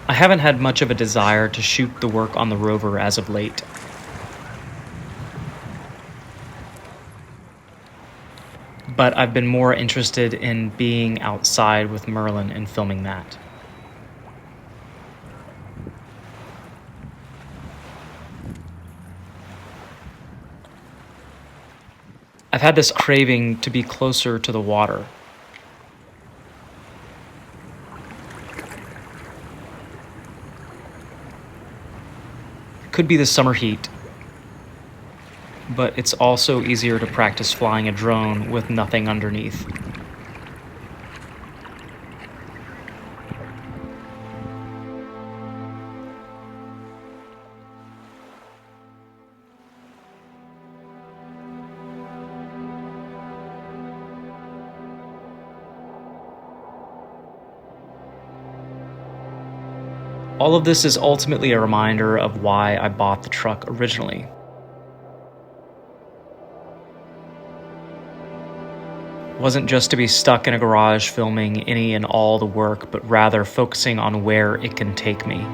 I haven't had much of a desire to shoot the work on the Rover as of late. But I've been more interested in being outside with Merlin and filming that. I've had this craving to be closer to the water. Could be the summer heat, but it's also easier to practice flying a drone with nothing underneath. All of this is ultimately a reminder of why I bought the truck originally. It wasn't just to be stuck in a garage filming any and all the work, but rather focusing on where it can take me.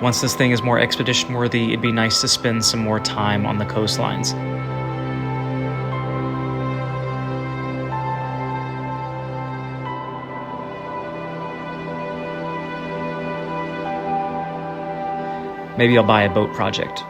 Once this thing is more expedition worthy, it'd be nice to spend some more time on the coastlines. Maybe I'll buy a boat project.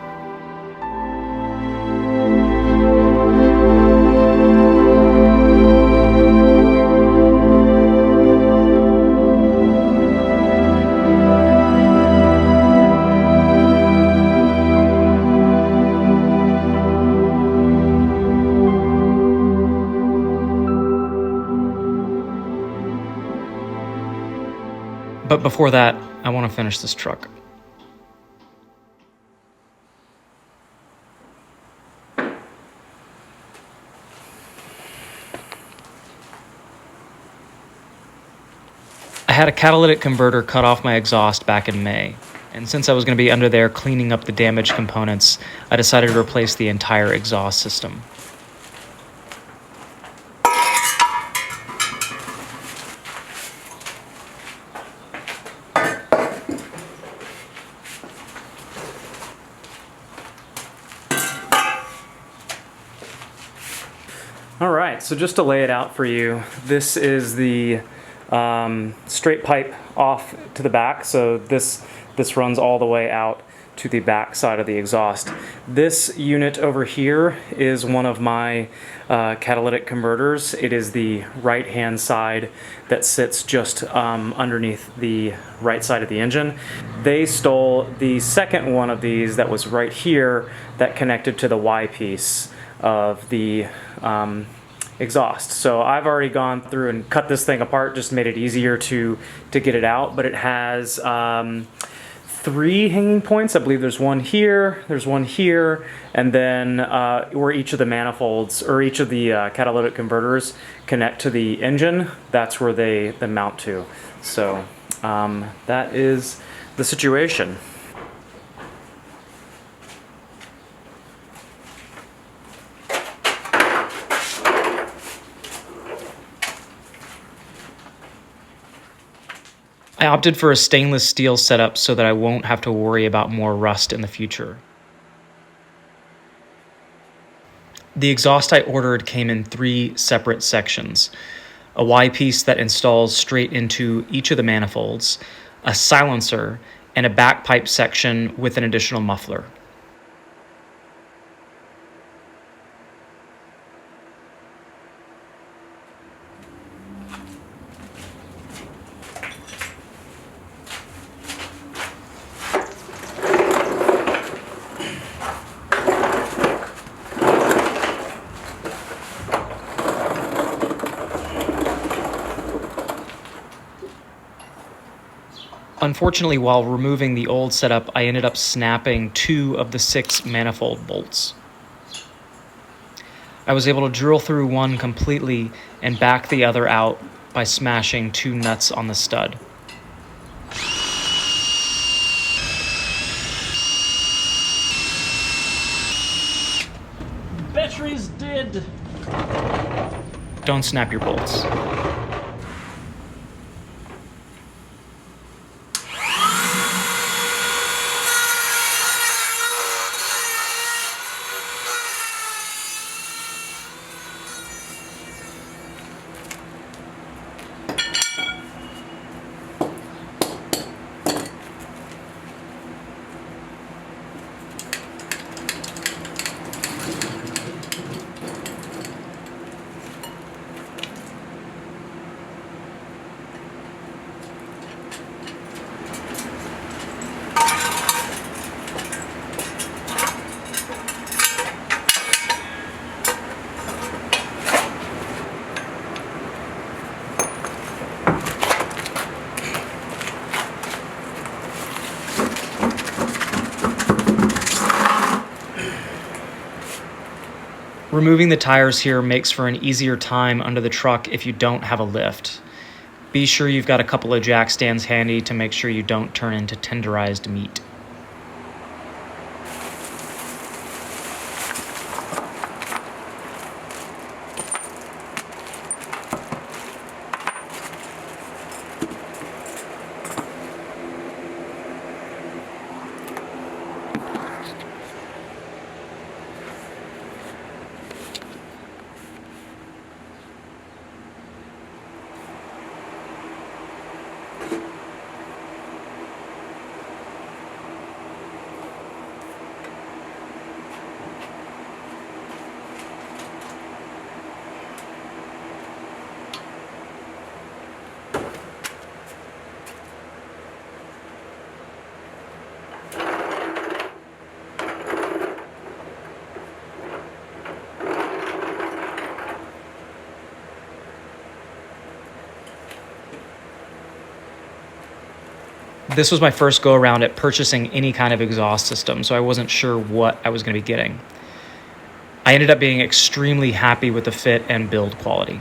But before that, I want to finish this truck. I had a catalytic converter cut off my exhaust back in May, and since I was going to be under there cleaning up the damaged components, I decided to replace the entire exhaust system. All right, so just to lay it out for you, this is the straight pipe off to the back. So this runs all the way out to the back side of the exhaust. This unit over here is one of my catalytic converters. It is the right-hand side that sits just underneath the right side of the engine. They stole the second one of these that was right here that connected to the Y piece of the exhaust. So I've already gone through and cut this thing apart, just made it easier to get it out, but it has 3 hanging points. I believe there's one here, and then where each of the manifolds or each of the catalytic converters connect to the engine, that's where they mount to. So that is the situation. I opted for a stainless steel setup so that I won't have to worry about more rust in the future. The exhaust I ordered came in 3 separate sections: a Y piece that installs straight into each of the manifolds, a silencer, and a back pipe section with an additional muffler. Unfortunately, while removing the old setup, I ended up snapping 2 of the 6 manifold bolts. I was able to drill through one completely and back the other out by smashing 2 nuts on the stud. battery's dead. Don't snap your bolts. Removing the tires here makes for an easier time under the truck if you don't have a lift. Be sure you've got a couple of jack stands handy to make sure you don't turn into tenderized meat. This was my first go around at purchasing any kind of exhaust system, so I wasn't sure what I was going to be getting. I ended up being extremely happy with the fit and build quality.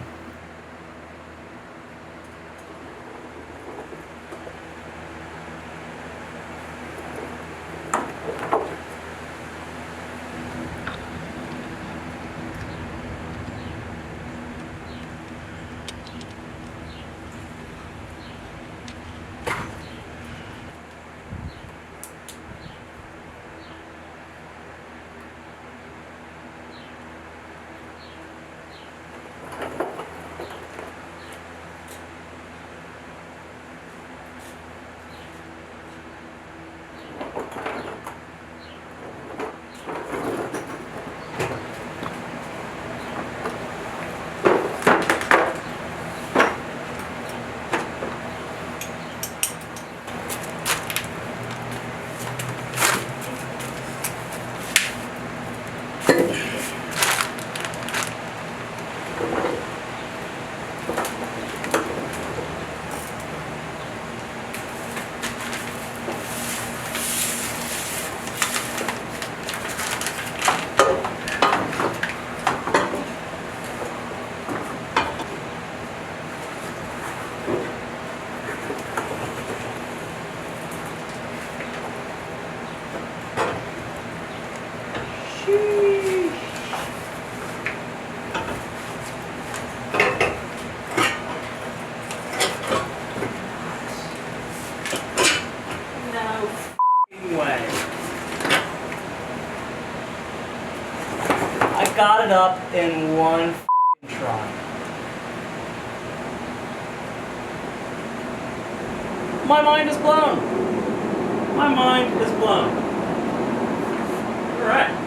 Got it up in one try. My mind is blown. My mind is blown. All right.